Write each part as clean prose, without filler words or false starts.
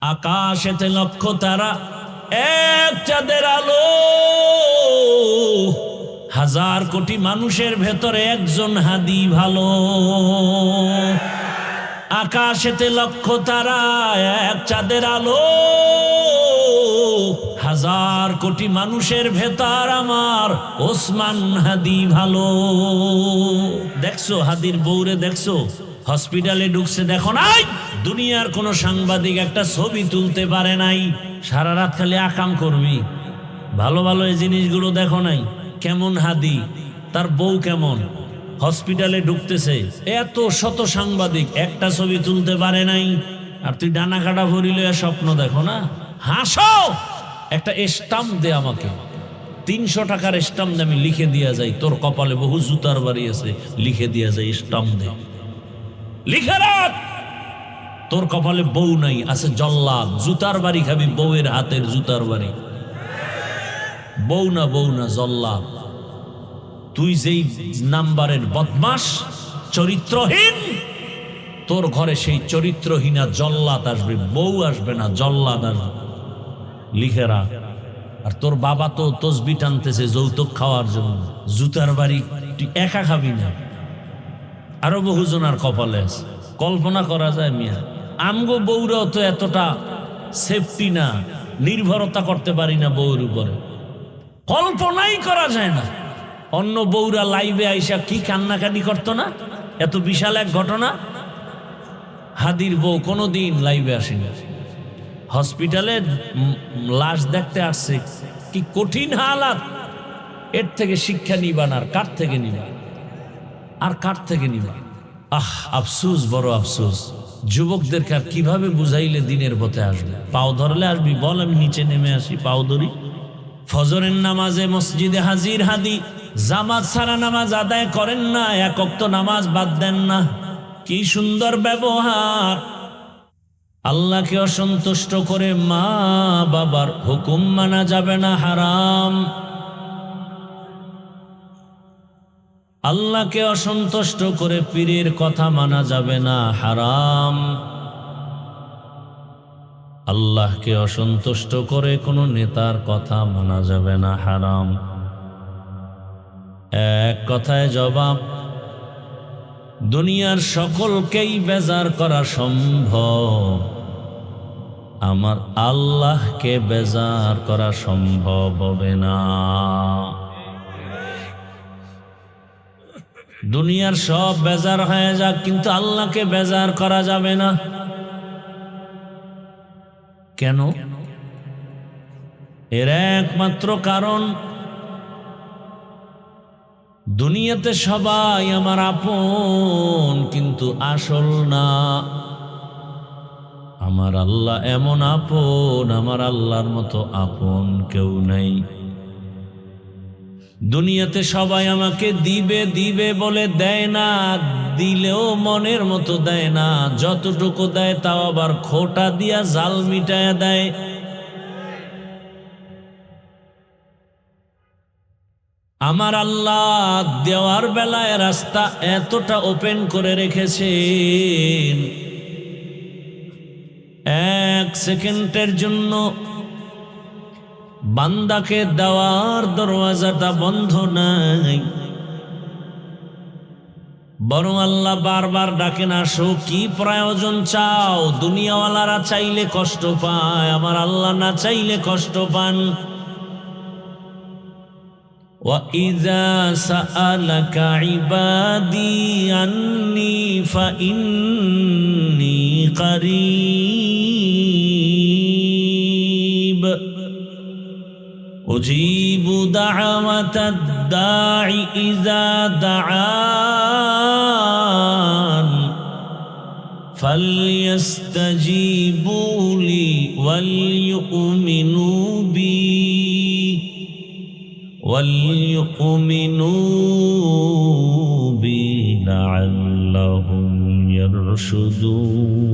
আকাশেতে লক্ষ তারা, এক চাঁদের আলো। হাজার কোটি মানুষের ভেতরে একজন হাদি ভালো। আকাশেতে লক্ষ তারা, এক চাঁদের আলো। হাজার কোটি মানুষের ভেতর আমার ওসমান হাদি ভালো। দেখছো হাদির বউরে, দেখছো হসপিটালে ঢুকছে, দেখো নাই? দুনিয়ার কোন সাংবাদিক একটা ছবি তুলতে পারে নাই। সারা রাত খালি আকাম করবি, ভালো ভালো এই জিনিসগুলো দেখো নাই? কেমন হাদি, তার বউ কেমন, হসপিটালে ঢুকতেছে, এত শত সাংবাদিক, একটা ছবি তুলতে পারে নাই। আর তুই ডানা কাটা ভরিলে স্বপ্ন দেখো না? হাসো, একটা স্টাম্প দে আমাকে, 300 টাকার স্টাম্প দে, আমি লিখে দিয়া যাই তোর কপালে বহু জুতার বাড়ি আছে, লিখে দিয়া যাই, স্টাম্প দে, লিখে রাখ। তোর কপালে বউ নাই, আছে জল্লাদ, জুতার বাড়ি খাবি, বউয়ের হাতের জুতার বাড়ি। বউ না, বউ না, জল্লাদ। তুই যেই নাম্বারের বদমাস, চরিত্রহীন, তোর ঘরে সেই চরিত্রহীনা জল্লাদ আসবে, বউ আসবে না, জল্লাদ আসবে, লিখে রাখ। আর তোর বাবা তো তসবি টানতেছে যৌতুক খাওয়ার জন্য, জুতার বাড়ি তুই একা খাবি না, আরো বহুজনার কপালে আছে। কল্পনা করা যায় মিয়া, আমগো বউরাও তো এতটা সেফটি না, নির্ভরতা করতে পারি না বউর উপরে, কল্পনাই করা যায় না। অন্য বউরা লাইভে আইসা কি কান্নাকাটি করতো না, এত বিশাল এক ঘটনা। হাদির বউ কোনোদিন লাইভে আসেনি, হসপিটালে লাশ দেখতে আসছে, কি কঠিন হালাত। এর থেকে শিক্ষা নিবান আর কার থেকে নিবা, আর কার থেকে নিবা? আহ, আফসোস, বড় আফসোস। যুবকদেরকে আর কিভাবে বুঝাইলে দিনের পথে আসবে? পাও ধরলে আসবি, বল আমি নিচে নেমে আসি, পাও ধরি। ফজরের নামাজে মসজিদে হাজির হাদি, জামাত ছাড়া নামাজ আদায় করেন না, এক ওয়াক্ত নামাজ বাদ দেন না। কি সুন্দর ব্যবহার! আল্লাহকে অসন্তুষ্ট করে মা বাবার হুকুম মানা যাবে না, হারাম। আল্লাহকে অসন্তুষ্ট করে পীরের কথা মানা যাবে না, হারাম। আল্লাহকে অসন্তুষ্ট করে কোনো নেতার কথা মানা যাবে না, হারাম। এক কথায় জবাব, দুনিয়ার সকলকেই বেজার করা সম্ভব, আমার আল্লাহকে বেজার করা সম্ভব হবে না। দুনিয়ার সব বেজার হয়ে যাক, কিন্তু আল্লাহকে বেজার করা যাবে না। কেন? এর একমাত্র কারণ, দুনিয়াতে সবাই আমার আপন, কিন্তু আসল না। আমার আল্লাহ এমন আপন, আমার আল্লাহর মতো আপন কেউ নাই। দুনিয়াতে সবাই আমাকে দিবে দিবে বলে দেয় না, দিলেও মনের মতো দেয় না, যতটুকু দেয় তাও আবার খোটা দিয়া জাল মিটায়া দেয়। আমার আল্লাহ দেওয়ার বেলায় রাস্তা এতটা ওপেন করে রেখেছেন, 1 সেকেন্ডের জন্য বান্দাকে দেওয়ার দরওয়াজাটা বন্ধ নাই। বরং আল্লাহ বারবার ডাকেন, আসো, কি প্রয়োজন চাও? দুনিয়াওয়ালারা চাইলে কষ্ট পায়, আমার আল্লাহ না চাইলে কষ্ট পান। وَإِذَا سَأَلَكَ عِبَادِي عَنِّي فَإِنِّي قَرِيبٌ أُجِيبُ دَعْوَةَ الدَّاعِ إِذَا دَعَانِ فَلْيَسْتَجِيبُوا لِي وَلْيُؤْمِنُوا بي لعلهم يرشدون।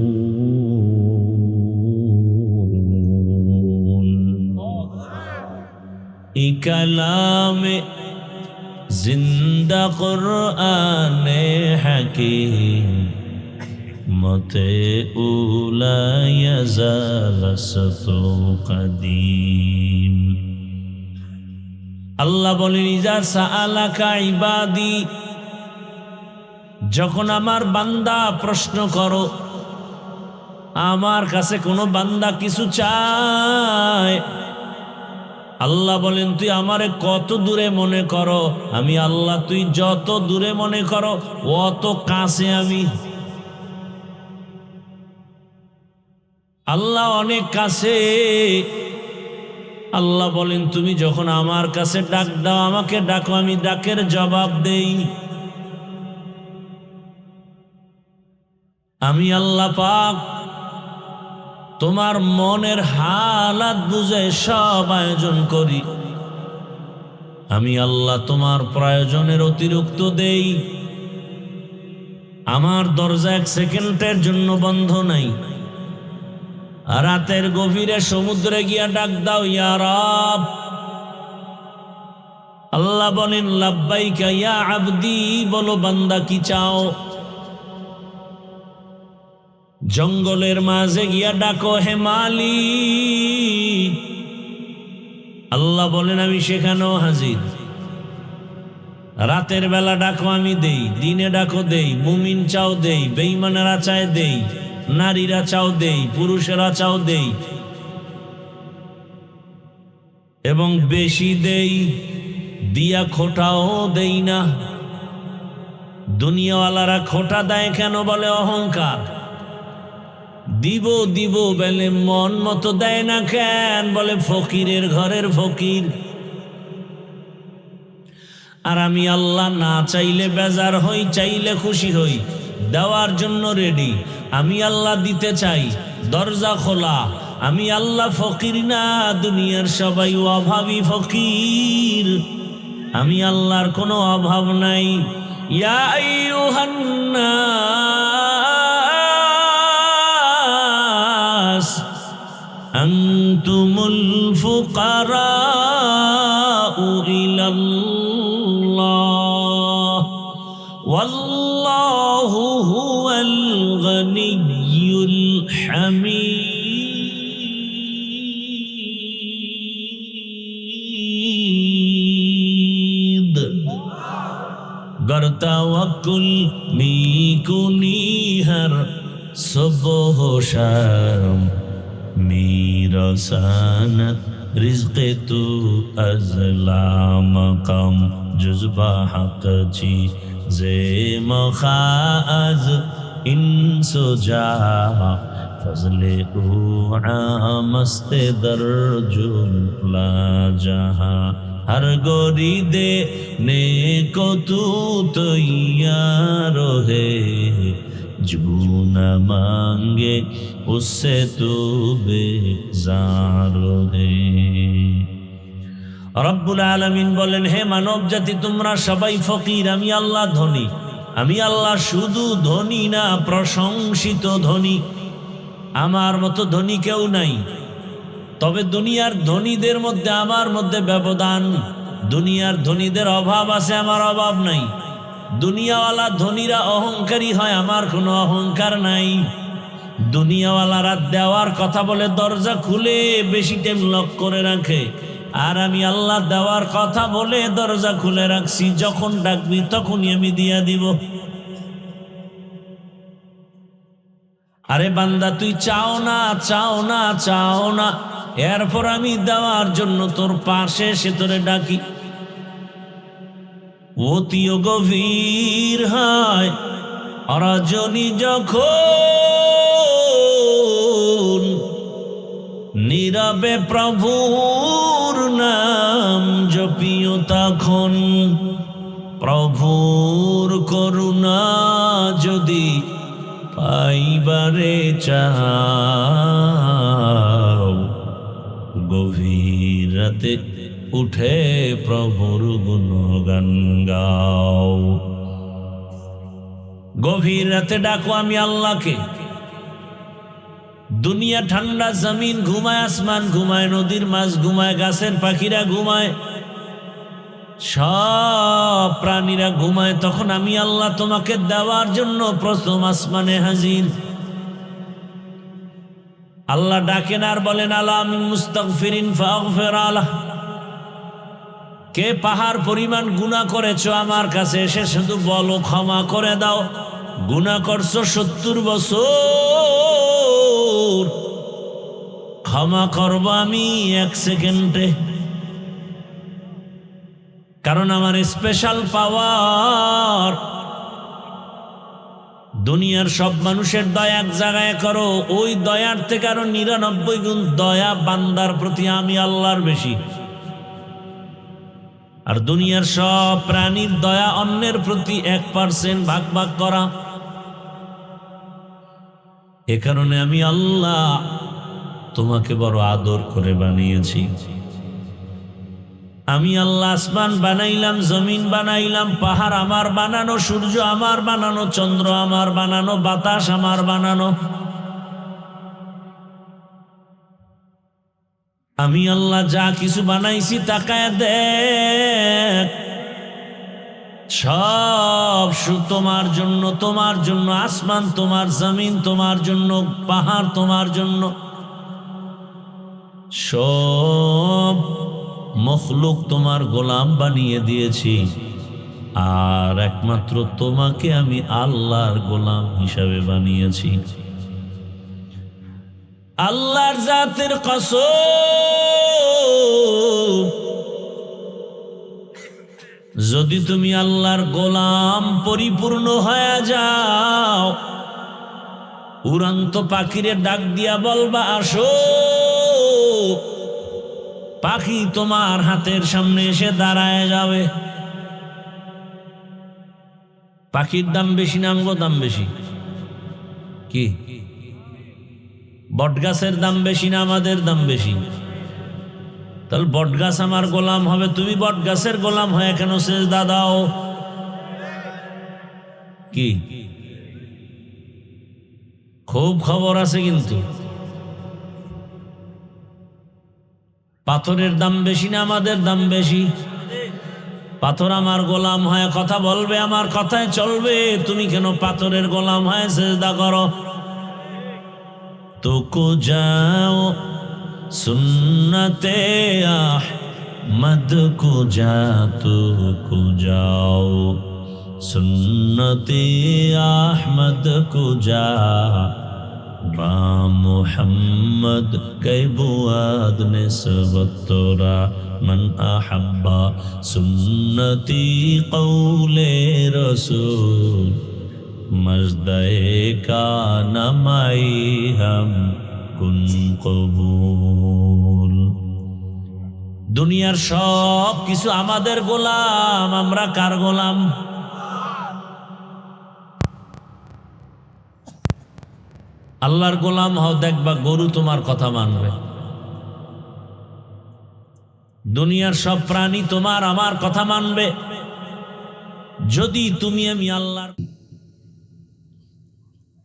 ای کلام زندہ قرآن حکیم উম্মতে উলা ইয়াজাল সাতু কাদিম। আল্লাহ বলেন ইজা সাআলাকা ইবাদি, যখন আমার বান্দা প্রশ্ন করো, আমার কাছে কোনো বান্দা কিছু চায়, আল্লাহ বলেন তুই আমারে কত দূরে মনে করো, আমি আল্লাহ তুই যত দূরে মনে করো অত কাছে আমি। আল্লাহ অনেক কাছে। আল্লাহ বলেন তুমি যখন আমার কাছে ডাক দাও, আমাকে ডাকো, আমি ডাকের জবাব দেই। আমি আল্লাহ পাক তোমার মনের হালাত বুঝে সব আয়োজন করি। আমি আল্লাহ তোমার প্রয়োজনের অতিরিক্ত দেই। আমার দরজা এক সেকেন্ডের জন্য বন্ধ নাই। রাতের গভীরে সমুদ্রে গিয়া ডাক দাও, ইয়া রব। আল্লাহ বলেন লাব্বাইকা ইয়া আবদি, বলো বান্দা কি চাও। জঙ্গলের মাঝে গিয়া ডাকো, হে মালিক। আল্লাহ বলেন আমি সেখানেও হাজির। রাতের বেলা ডাকো আমি দেই, দিনে ডাকো দেই। মুমিন চাও দেই, বেঈমানেরা চায় দেই, নারীরা চাও দেই, পুরুষেরা চাও দেই, এবং বেশি দেই, দিয়া খোটাও দেই না। দুনিয়াওয়ালারা খোটা দেয় কেন? বলে অহংকার। দিব দিব বলে মন মতো দেয় না কেন? বলে ফকিরের ঘরের ফকির। আর আমি আল্লাহ না চাইলে বেজার হই, চাইলে খুশি হই, দেওয়ার জন্য রেডি। আমি আল্লাহ দিতে চাই, দরজা খোলা। আমি আল্লাহ ফকির না, দুনিয়ার সবাই অভাবী ফকির। আমি আল্লাহর কোনো অভাব নাই। ইয়া আইয়ুহান নাস আনতুমুল ফুকারাউ ইলাল্লাহ ওয়াল্লাহু হুয়াল গনিয়্যুল হামিদ। गर तवक्कुल मीकुनी हर सुबह शाम, मेरा सानत रिज़्क़ तू अज़ला मक़ाम, जुज़्बा हक़ ची ज़े मख़ाज़ इंसो जा, फज़ले ऊ आमस्ते दर्जुल ला जहाँ। हर गोरी दे ने को तू तैयार है, जो न मांगे उससे तू बेजार है। রব্বুল আলামিন বলেন, হে মানব জাতি তোমরা সবাই ফকির, আমি আল্লাহ ধনী। আমি আল্লাহ শুধু ধনী না, প্রশংসিত ধনী। আমার মতো ধনী কেউ নাই। তবে দুনিয়ার ধনীদের মধ্যে আমার মধ্যে ব্যবধান। দুনিয়ার ধনীদের অভাব আছে, আমার অভাব নাই। দুনিয়াওয়ালা ধনীরা অহংকারী হয়, আমার কোনো অহংকার নাই। দুনিয়াওয়ালারা দেওয়ার কথা বলে দরজা খুলে বেশি টাইম লক করে রাখে, আর আমি আল্লাহ দেওয়ার কথা বলে দরজা খুলে রাখছি। যখন ডাকবি তখনই আমি দিয়া দিব। আরে বান্দা তুই চাও না, চাও না, চাও না, এরপর আমি দেওয়ার জন্য তোর পাশে সে তোরে ডাকি। অতিও গভীর হয় রজনী যখন, নীরবে প্রভুর নাম জপিও তখন। প্রভুর করুণা যদি পাইবারে চাও, গভীর রাতে উঠে প্রভুর গুণগান গাও। গভীর রাতে ডাকো আমি আল্লাহকে। দুনিয়া ঠান্ডা, জমিন ঘুমায়, আসমান ঘুমায়, নদীর মাছ ঘুমায়, গাছের পাখিরা ঘুমায়, সব প্রাণীরা ঘুমায়। তখন আমি আল্লাহ তোমাকে দেওয়ার জন্য প্রথম আসমানে হাজির। আল্লাহ ডাকেন আর বলেন আলা মিন মুস্তাগফিরিন ফাগফির আলাহ। কে পাহাড় পরিমাণ গুনাহ করেছো আমার কাছে এসে শুধু বলো ক্ষমা করে দাও। গুনাহ করছো 70 বছর, ক্ষমা করব আমি 1 সেকেন্ডে। কারণ আমার স্পেশাল পাওয়ার। দুনিয়ার সব মানুষের দয়া এক জায়গায় করো, ওই দয়ার থেকে আরো 99 গুণ দয়া বান্দার প্রতি আমি আল্লাহর বেশি। আর দুনিয়ার সব প্রাণীর দয়া অন্যের প্রতি 1% ভাগ ভাগ করা। এ কারণে আমি আল্লাহ তোমাকে বড় আদর করে বানিয়েছি। আমি আল্লাহ আসমান বানাইলাম, জমিন বানাইলাম, পাহাড় আমার বানানো, সূর্য আমার বানানো, চন্দ্র আমার বানানো, বাতাস আমার বানানো। আমি আল্লাহ যা কিছু বানাইছি তাকায় দেখ, সব তোমার জন্য। তোমার জন্য আসমান, তোমার জমিন তোমার জন্য, পাহাড় তোমার জন্য। সব মখলুক তোমার গোলাম বানিয়ে দিয়েছি, আর একমাত্র তোমাকে আমি আল্লাহর গোলাম হিসাবে বানিয়েছি। আল্লাহর জাতের কসম, যদি তুমি আল্লাহর গোলাম পরিপূর্ণ হয়ে যাও, উড়ন্ত পাখিরে ডাক দিয়া বলবা আসো, পাখি তোমার হাতের সামনে এসে দাঁড়ায় যাবে। পাখির দাম বেশি না আমগো দাম বেশি? কি বটগাছের দাম বেশি না আমাদের দাম বেশি? তাহলে বটগাছ আমার গোলাম হবে, তুমি বটগাছের গোলাম হয়ে কেন সেজদা দাও? কি খুব খবর আছে কিন্তু। পাথরের দাম বেশি না আমাদের দাম বেশি? পাথর আমার গোলাম হয়ে কথা বলবে, আমার কথায় চলবে, তুমি কেন পাথরের গোলাম হয়ে সেজদা করো? তো কো যাও সুন্নতে আহমদ কো যা, তো কো যাও সুন্নতে আহমদ কো যা, বা মুহাম্মদ কে বুয়াদ নিসবত তোরা, মান আহাব্বা সুন্নতি কৌলে রসূল, মজদায়ে কা নামাই হাম কুন কবুল। দুনিয়ার সব কিছু আমাদের গোলাম, আমরা কার গোলাম? আল্লাহর গোলাম হও, দেখবা গরু তোমার কথা মানবে। দুনিয়ার সব প্রাণী তোমার আমার কথা মানবে যদি তুমি আমি আল্লাহর।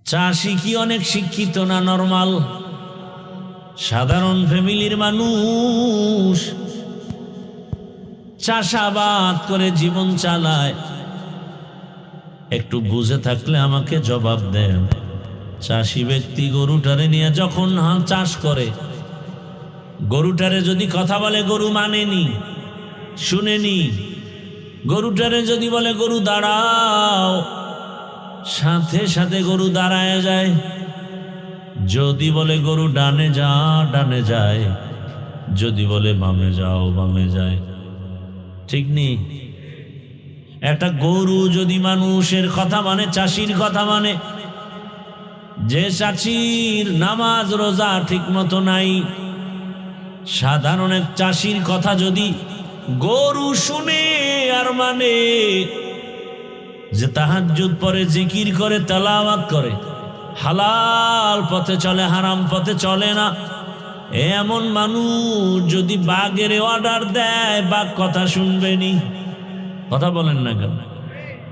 চাষি কি অনেক শিক্ষিত না নরমাল সাধারণ ফ্যামিলির মানুষ? চাষাবাদ করে জীবন চালায়। একটু বুঝে থাকলে আমাকে জবাব দেন। চাষি ব্যক্তি গরুটারে নিয়ে যখন চাষ করে, গরুটারে যদি কথা বলে গরু মানেনি, শুনেনি। গরুটারে যদি বলে গরু দাঁড়াও, সাথে সাথে গরু দাঁড়ায় যায়। যদি বলে গরু ডানে যা, ডানে যায়। যদি বলে বামে যাও, বামে যায়। ঠিক নেই? একটা গরু যদি মানুষের কথা মানে, চাষির কথা মানে, যে চাষির নামাজ রোজা ঠিক মতো নাই, সাধারণ এক চাষির কথা যদি গরু শুনে আর মানে, যে তাহাজ্জুদ পড়ে, জিকির করে, তেলাওয়াত করে, হালাল পথে চলে, হারাম পথে চলে না, এমন মানুষ যদি বাঘের অর্ডার দেয়, বাঘ কথা শুনবেনি। কথা বলেন না কেন?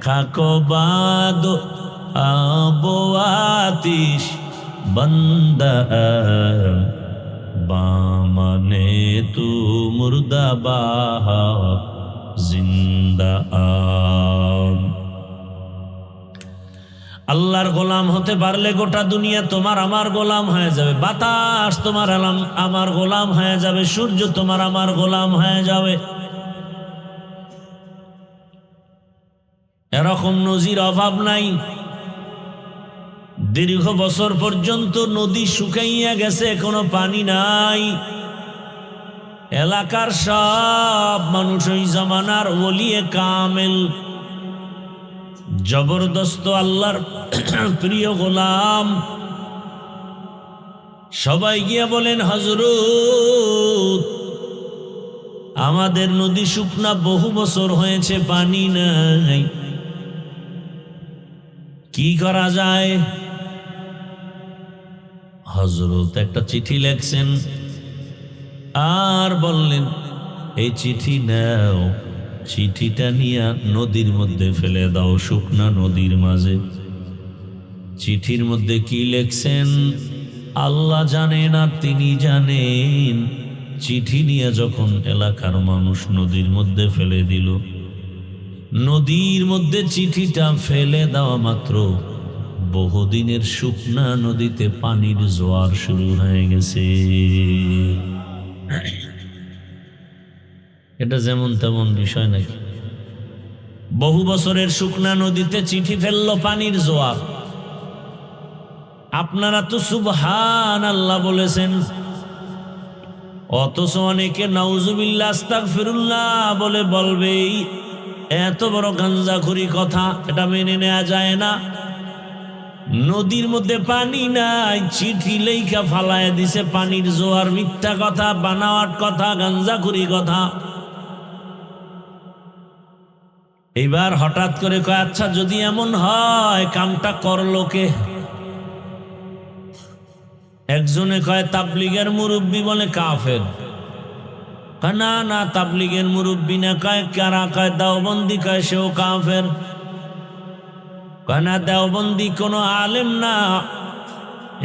খাকো বাদ আবো আতিশ বন্দা বামনে তু মুর্দা বাহা জিন্দা। আল্লাহর গোলাম হতে পারলে গোটা দুনিয়া তোমার আমার গোলাম হয়ে যাবে। বাতাস তোমার আমার গোলাম হয়ে যাবে, সূর্য তোমার আমার গোলাম হয়ে যাবে। এরকম নজির অভাব নাই। দীর্ঘ বছর পর্যন্ত নদী শুকাইয়া গেছে, কোনো পানি নাই। এলাকার সব মানুষ ওই জমানার ওলিয়ে কামেল, জবরদস্ত আল্লাহর প্রিয় গোলাম, সবাই গিয়া বলেন, হযরত আমাদের নদী শুকনা, বহু বছর হয়েছে, পানি নাই, কি করা যায়? হযরত একটা চিঠি লেখছেন আর বললেন, এই চিঠি নাও, চিঠিটা নিয়ে নদীর মধ্যে ফেলে দাও, শুকনা নদীর মাঝে। চিঠির মধ্যে কি লেখছেন আল্লাহ জানেন আর তিনি জানেন। চিঠি নিয়ে যখন এলাকার মানুষ নদীর মধ্যে ফেলে দিল, নদীর মধ্যে চিঠিটা ফেলে দেওয়া মাত্র বহুদিনের শুকনা নদীতে পানির জোয়ার শুরু হয়ে গেছে। এটা যেমন তেমন বিষয় নাকি? বহু বছরের শুকনা নদীতে চিঠি ফেললো পানির জোয়ার। আপনারা তো সুবহানাল্লাহ বলেছেন, অথচ অনেকে নাউজুবিল্লাহ আস্তাগফিরুল্লাহ বলে বলবেই। এত বড় গাঞ্জাখুরি কথা, এটা মেনে নেওয়া যায় না। নদীর মধ্যে পানি নাই, চিঠি লেখা ফালায় দিছে পানির জোয়ার। মিথ্যা কথা, বানাওয়াট কথা, গাঞ্জাখুরি কথা। এইবার হঠাৎ করে কয়, আচ্ছা যদি এমন হয় কামটা করলো কে? একজনে কয় তাবলীগের মুরব্বী, বলে কাফের। না না, তাবলীগের মুরব্বী না। কয় কারা? কয় দেওবন্দি। কয় সেও কাফের। কয় না, দেওবন্দি কোনো আলেম না,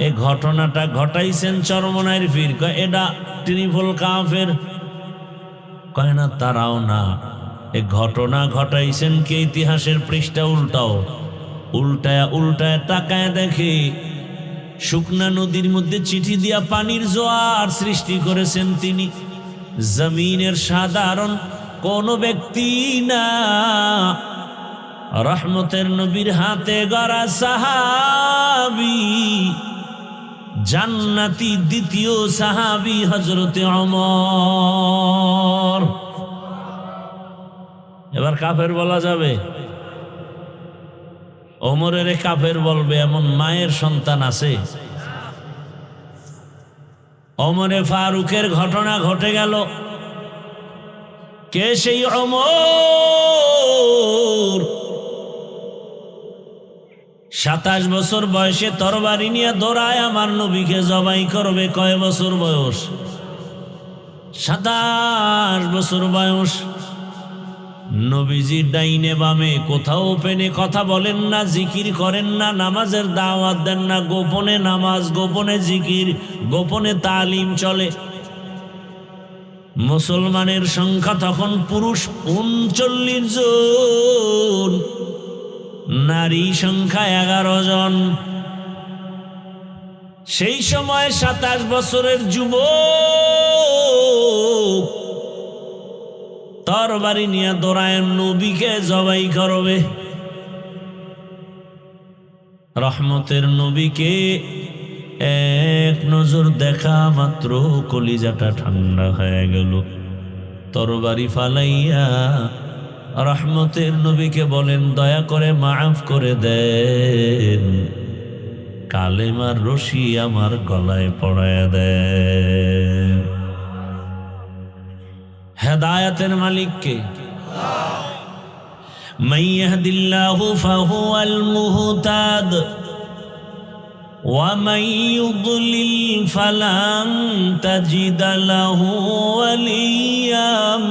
এই ঘটনাটা ঘটাইছেন চরমনাইর পীর। কয় এটা ট্রিপল কাফের। কয় না, তারাও না, এই ঘটনা ঘটাইছেন কে? ইতিহাসের পৃষ্ঠা উল্টাও। উল্টায় উল্টায় তাকায় দেখে শুকনা নদীর মধ্যে চিঠি দিয়া পানির জোয়ার সৃষ্টি করেছেন তিনি। জমিনের সাধারণ কোন ব্যক্তি না, রহমতের নবীর হাতে গড়া সাহাবী, জান্নাতি দ্বিতীয় সাহাবী হযরতে ওমর। এবার কাফের বলা যাবে? ওমরের কাফের বলবে এমন মায়ের সন্তান আছে? ওমরে ফারুকের ঘটনা ঘটে গেল। কে সেই ওমর? 27 বছর বয়সে তরবারি নিয়ে দৌড়ায় আমার নবীকে জবাই করবে। কয় বছর বয়স? 27 বছর বয়স। নবীজি ডাইনে বামে কোথাও ওপেনে কথা বলেন না, জিকির করেন না, নামাজের দাওয়াত দেন না। গোপনে নামাজ, গোপনে জিকির, গোপনে তালিম চলে। মুসলমানের সংখ্যা তখন পুরুষ 39 জন, নারী সংখ্যা 11 জন। সেই সময় 27 বছরের যুবক তরবারি নিয়ে দৌড়ায় নবীকে জবাই করবে। রহমতের নবীকে এক নজর দেখা মাত্র কলিজাটা ঠান্ডা হয়ে গেল। তরবারি ফালাইয়া রহমতের নবীকে বলেন, দয়া করে মাফ করে দেন, কালেমার রশি আমার গলায় পড়ায় দেন। হেদায়েতের মালিক কে? মান ইয়াহদিল্লাহু ফাহুয়াল মুহতাদ ওয়া মান ইউদ্লিল ফালান তাজিদ লাহু ওয়ালিয়াম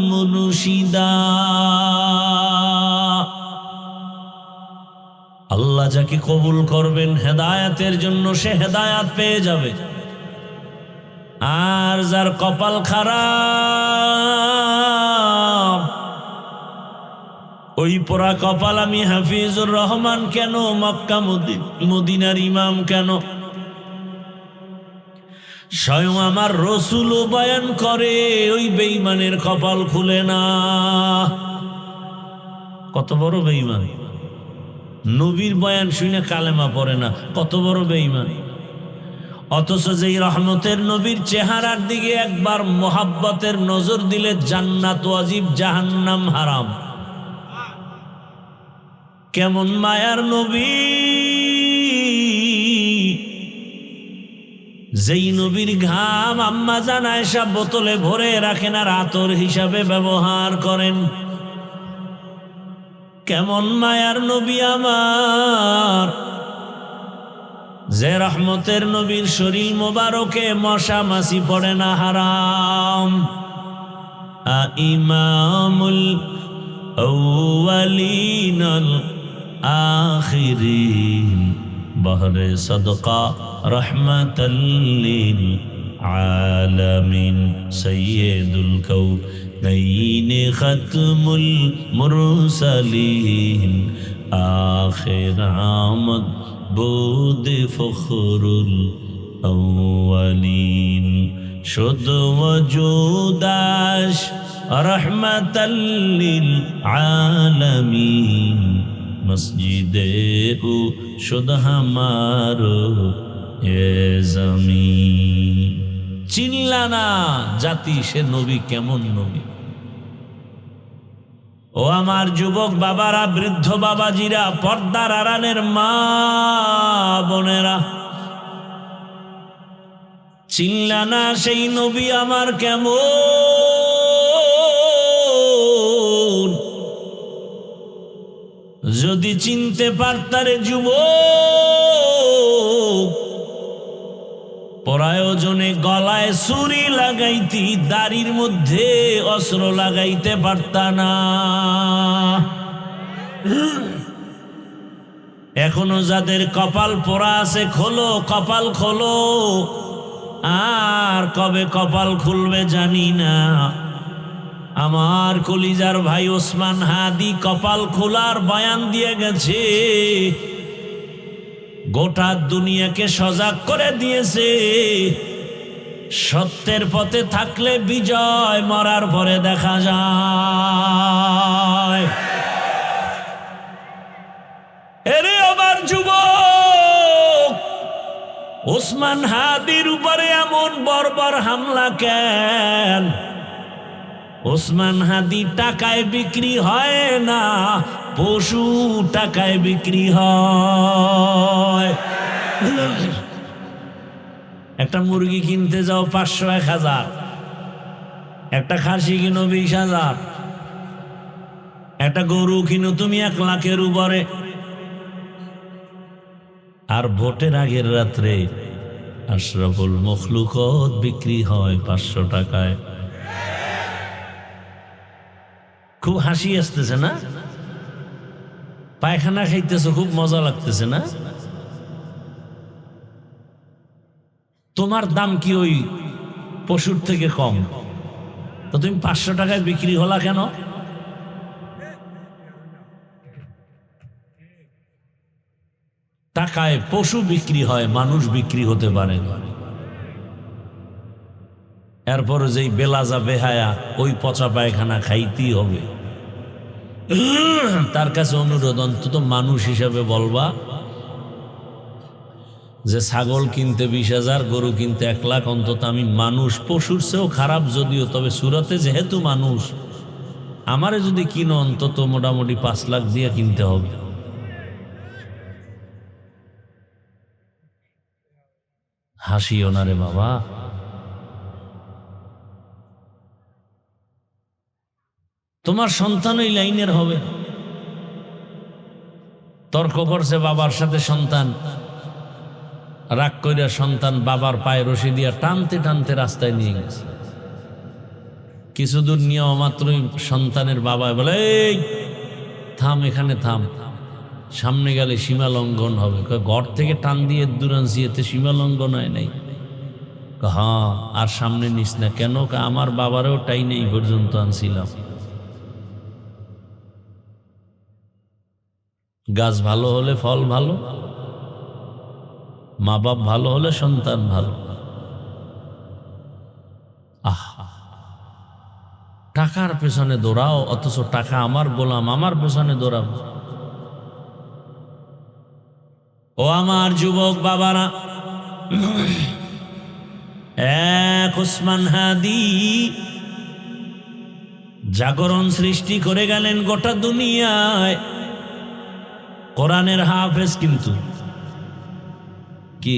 মুরশিদা। আল্লাহ যাকে কবুল করবেন হেদায়েতের জন্য, সে হেদায়েত পেয়ে যাবে। আর যার কপাল খারাপ, ওই পোড়া কপাল আমি হাফিজুর রহমান কেন, মক্কা মদিনার ইমাম কেন, স্বয়ং আমার রসুলও বয়ান করে ওই বেঈমানের কপাল খুলে না। কত বড় বেঈমান! নবীর বয়ান শুনে কালেমা পড়ে না, কত বড় বেঈমান! অথচ যেই রহমতের নবীর চেহারার দিকে একবার মোহাব্বতের নজর দিলে জান্নাত ওয়াজিব, জাহান্নাম হারাম। কেমন মায়ার নবী! যেই নবীর ঘাম আম্মা জান আয়েশা বোতলে ভরে রাখেন আর আতর হিসাবে ব্যবহার করেন। কেমন মায়ার নবী আমার! যে রহমতের নবীর শরীর মোবারকে মশা মাছি পড়ে না, হারাম। ইমামুল আউয়ালিন আল আখিরিন বহরে সদকা রহমাতাল লিল আলামিন সাইয়্যিদুল কাউনাইন খাতমুল মুরসালিন আখির আমদ বুদ ফখরুল আউয়ালিন শুদ ওয়াজুদাশ রহমাতাল লিল আলামিন মসজিদে ও শুদ হামারো এ জমিন। চিনলা না জাতি সে নবী কেমন নবী? ও আমার যুবক বাবারা, বৃদ্ধ বাবাজিরা, পর্দার আড়ালের মা বোনেরা, চিনলা না সেই নবী আমার কেমন? যদি চিনতে পারতারে যুবক, প্রয়োজনে গলায় ছুরি লাগাইতি, দাড়ির মধ্যে অস্ত্র লাগাইতে পারতা না। এখনো যাদের কপাল পোড়া আছে, খোলো কপাল খোলো। আর কবে কপাল খুলবে জানি না। আমার কলিজার ভাই ওসমান হাদি কপাল খোলার বয়ান দিয়ে গেছে, গোটা দুনিয়াকে সজাগ করে দিয়েছে। সত্যের পথে থাকলে বিজয়, মরার পরে দেখা যায়। এরে আমার যুবক, ওসমান হাদির উপরে এমন বর্বর হামলা কেন? ওসমান হাদি টাকায় বিক্রি হয় না, পশু টাকায় বিক্রি হয়। একটা মুরগি কিনতে যাও 500-1000, একটা খাসি কিনো 20,000, একটা গরু কিনো তুমি 1 লাখের উপরে। আর ভোটের আগের রাত্রে আশরাফুল মখলুকত বিক্রি হয় 500 টাকায়। খুব হাসি আসতেছে না? পায়খানা খাইতেছো, খুব মজা লাগতেছে না? তোমার দাম কি ওই পশুর থেকে কম? তো তুমি 500 টাকায় বিক্রি হলা কেন? টাকায় পশু বিক্রি হয়, মানুষ বিক্রি হতে পারে না। এরপর যেই বেলাজা বেহায়া, ওই পচা পায়খানা খাইতেই হবে। তার কাছে অনুরোধ, অন্তত মানুষ হিসাবে বলবা যে ছাগল কিনতে 20,000, গরু কিনতে 1 লাখ, অন্তত আমি মানুষ। পশুর চেয়েও খারাপ যদিও, তবে সুরতে যেহেতু মানুষ, আমারে যদি কিনো অন্তত মোটামুটি 5 লাখ দিয়ে কিনতে হবে। হাসিও না রে বাবা। তোমার সন্তান ওই লাইনের হবে। তর্ক করছে বাবার সাথে সন্তান, রাগ কইরা সন্তান বাবার পায়ে রশি দিয়া টানতে টানতে রাস্তায় নিয়ে গেছে। কিছু দূর নিয়ে মাত্রই সন্তানের বাবা বলে, এই থাম, এখানে থাম, সামনে গেলে সীমা লঙ্ঘন হবে। ঘর থেকে টান দিয়ে দূর আনছি, এতে সীমা লঙ্ঘন হয় নাই। হ্যাঁ, আর সামনে নিস না কেন? আমার বাবারও টাই নেই পর্যন্ত আনছিলাম। গাছ ভালো হলে ফল ভালো, মা বাপ ভালো হলে সন্তান ভালো। টাকার পেছনে দৌড়াও, অথচ টাকা আমার গোলাম, আমার পেছনে দৌড়াও। ও আমার যুবক বাবারা, এক ওসমান হাদি জাগরণ সৃষ্টি করে গেলেন গোটা দুনিয়ায়। কোরআনের হাফেজ, কিন্তু কি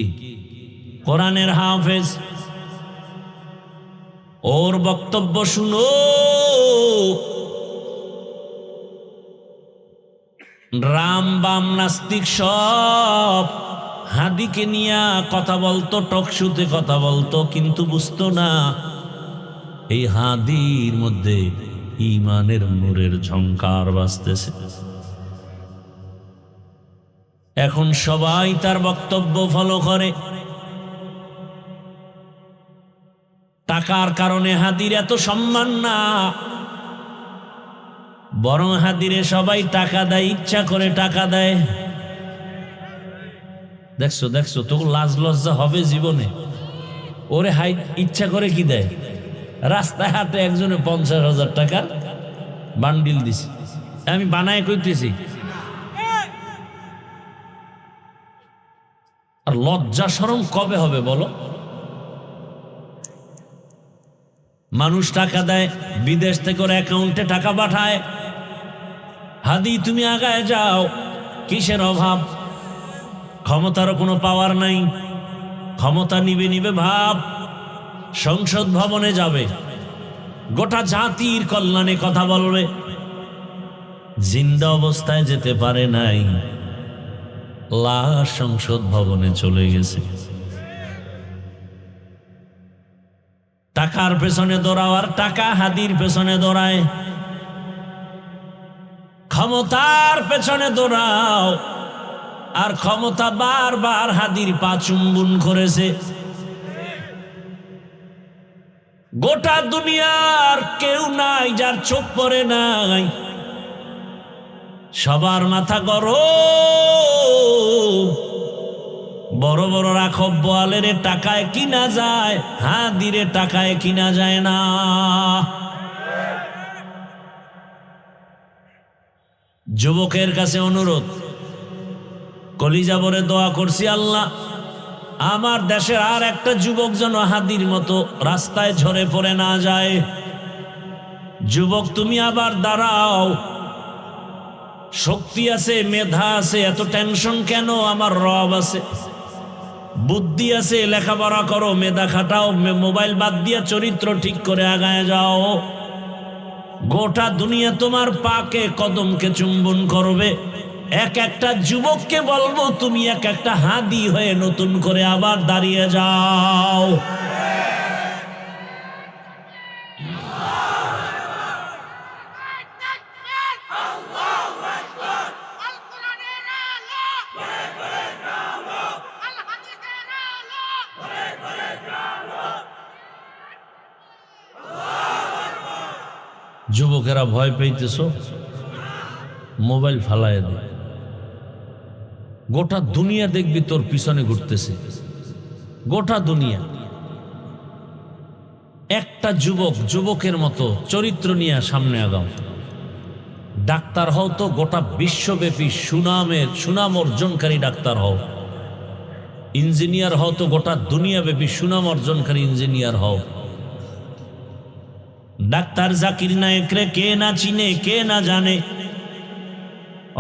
কোরআনের হাফেজ। ওর বক্তব্য শুনো, রাম বাম নাস্তিক সব হাদিকে নিয়ে কথা বলতো, টকশুতে কথা বলতো, কিন্তু বুঝতো না এই হাদির মধ্যে ঈমানের নূরের ঝংকার বাজতেছে। এখন সবাই তার বক্তব্য ফলো করে। টাকার কারণে হাদির এত সম্মান না, বরং হাদিরে সবাই টাকা দেয়, ইচ্ছা করে টাকা দেয়। দেখছো দেখছো, তো লাজ লজ্জা হবে জীবনে? ওরে হাই ইচ্ছা করে কি দেয়? রাস্তায় হাতে একজনে 50,000 টাকার বান্ডিল দিছে, আমি বানায় কইতেছি। আর লজ্জা শরম কবে হবে বলো? মানুষ টাকা দেয়, বিদেশ থেকে ওর অ্যাকাউন্টে টাকা পাঠায়। হাদি তুমি আগায় যাও, কিসের অভাব? ক্ষমতারও কোনো পাওয়ার নাই, ক্ষমতা নিবে নিবে ভাব। সংসদ ভবনে যাবে, গোটা জাতির কল্যাণে কথা বলবে। জিন্দা অবস্থায় যেতে পারে নাই, লাশ সংসদ ভবনে চলে গেছে। টাকার পেছনে দৌড়াও, আর টাকা হাদির পেছনে দৌড়ায়। ক্ষমতার পেছনে দৌড়াও, আর ক্ষমতা বারবার হাদির পা চুম্বন করেছে। গোটা দুনিয়ার কেউ নাই যার চোখ পড়ে নাই, সবার মাথা গরম। বড় বড় রাখব বোয়ালের টাকায় কিনা যায়, হাদিরে টাকায় কিনা যায় না। যুবকের কাছে অনুরোধ, কলিজা ভরে দোয়া করছি, আল্লাহ আমার দেশের আর একটা যুবক যেন হাদির মতো রাস্তায় ঝরে পড়ে না যায়। যুবক তুমি আবার দাঁড়াও, শক্তি আছে, মেধা আছে, এত টেনশন কেন? আমার রব আছে, বুদ্ধি আছে, লেখাপড়া করো, মেধা খাটাও, মোবাইল বাদ দিয়ে চরিত্র ঠিক করে আগায় যাও। গোটা দুনিয়া তোমার পাকে কদমকে চুম্বন করবে। এক একটা যুবককে বলবো, তুমি এক একটা হাদি হয়ে নতুন করে আবার দাঁড়িয়ে যাও। যুবকেরা ভয় পাইতেছ, মোবাইল ফালায় দে। গোটা দুনিয়া দেখবি তোর পিছনে ঘুরতেছে, গোটা দুনিয়া। একটা যুবক যুবকের মতো চরিত্র নিয়ে সামনে আগাও। ডাক্তার হও তো গোটা বিশ্বব্যাপী সুনাম অর্জনকারী ডাক্তার হও। ইঞ্জিনিয়ার হও তো গোটা দুনিয়াব্যাপী সুনাম অর্জনকারী ইঞ্জিনিয়ার হও। ডাক্তার জাকির নায়েকরে কে না চিনে, কে না জানে,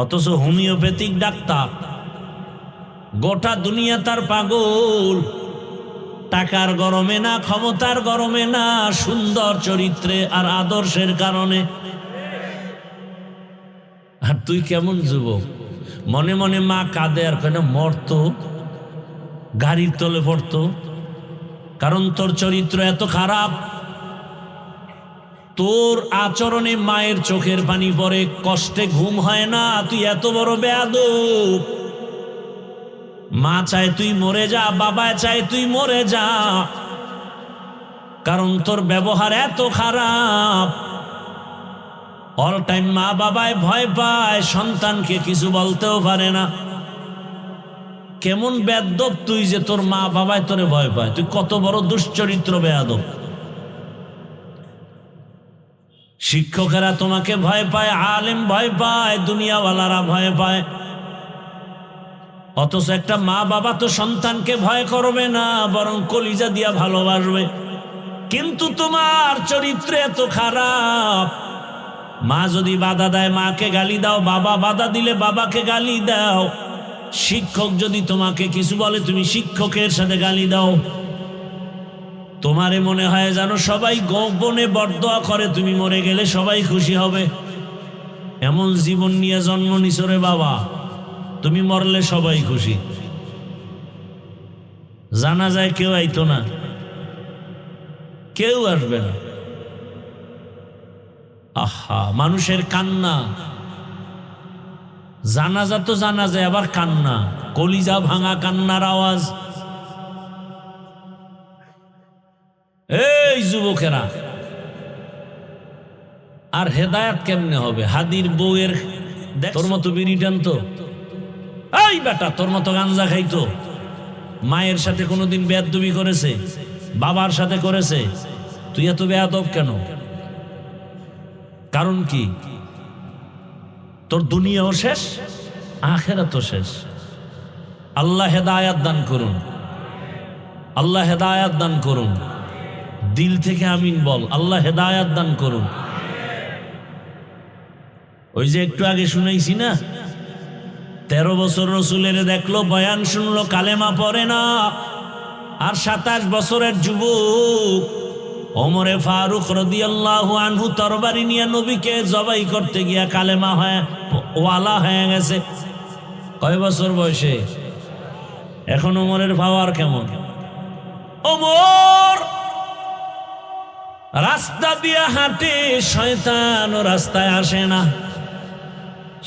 অথচ হোমিওপ্যাথিক ডাক্তার। গোটা দুনিয়া তার পাগল, টাকার গরমে না, ক্ষমতার গরমে না, সুন্দর চরিত্রে আর আদর্শের কারণে। আর তুই কেমন যুবক? মনে মনে মা কাঁদে, আর কেন মরতো, গাড়ির তলে পড়তো, কারণ তোর চরিত্র এত খারাপ। তোর আচরণে মায়ের চোখের পানি পড়ে, কষ্টে ঘুম হয় না, তুই এত বড় বেয়াদব। মা চায় তুই মরে যা, বাবা চায় তুই মরে যা, কারণ তোর ব্যবহার এত খারাপ। অল টাইম মা বাবায় ভয় পায়, সন্তানকে কিছু বলতেও পারে না। কেমন বেয়াদব তুই যে তোর মা বাবায় তোরে ভয় পায়, তুই কত বড় দুশ্চরিত্র বেয়াদব। শিক্ষকেরা তোমাকে ভয় পায়, আলেম ভয় পায়, দুনিয়াওয়ালারা ভয় পায়, অথচ একটা মা বাবা তো সন্তানকে ভয় করবে না, বরং কলিজা দিয়া ভালোবাসবে। কিন্তু তোমার চরিত্র এত খারাপ, মা যদি বাধা দেয় মাকে গালি দাও, বাবা বাধা দিলে বাবাকে গালি দাও, শিক্ষক যদি তোমাকে কিছু বলে তুমি শিক্ষকের সাথে গালি দাও। তোমারে মনে হয় জানো সবাই গোপনে বরদোয়া করে, তুমি মরে গেলে সবাই খুশি হবে। এমন জীবন নিয়ে জন্ম নিছো রে বাবা, তুমি মরলে সবাই খুশি। জানা যায় কেউ আইতো না, কেউ আসবে না। আহা, মানুষের কান্না, জানাজা তো জানা যায়, আবার কান্না, কলিজা ভাঙা কান্নার আওয়াজ। এই যুবকেরা, আর হেদায়াত কেমনে হবে? হাদির বউয়ের তোর মতো বিড়ি টানতো, এই বেটা তোর মতো গাঞ্জা খাইতো, মায়ের সাথে কোনোদিন বেয়াদবি করেছে, বাবার সাথে করেছে, তুই এত বেয়াদব কেন? কারণ কি? তোর দুনিয়াও শেষ, আখিরাতও শেষ। আল্লাহ হেদায়াত দান করুন, আল্লাহ হেদায়াত দান করুন। দিল থেকে আমিন বল, আল্লাহ হেদায়াত দান করুন। ওই যে একটু আগে শুনাইছি না, 13 বছর রসুলের দেখলো, বয়ান শুনলো, কালেমা পড়ে না। আর 27 বছরের যুবক ওমরে ফারুক রাদিয়াল্লাহু আনহু তরবারি নিয়ে নবীকে জবাই করতে গিয়া কালেমা ওয়ালা হয়ে গেছে। কয় বছর বয়সে? এখন ওমরের পাওয়ার কেমন? ওমর রাস্তা দিয়ে হাঁটে, শয়তান ও রাস্তায় আসে না,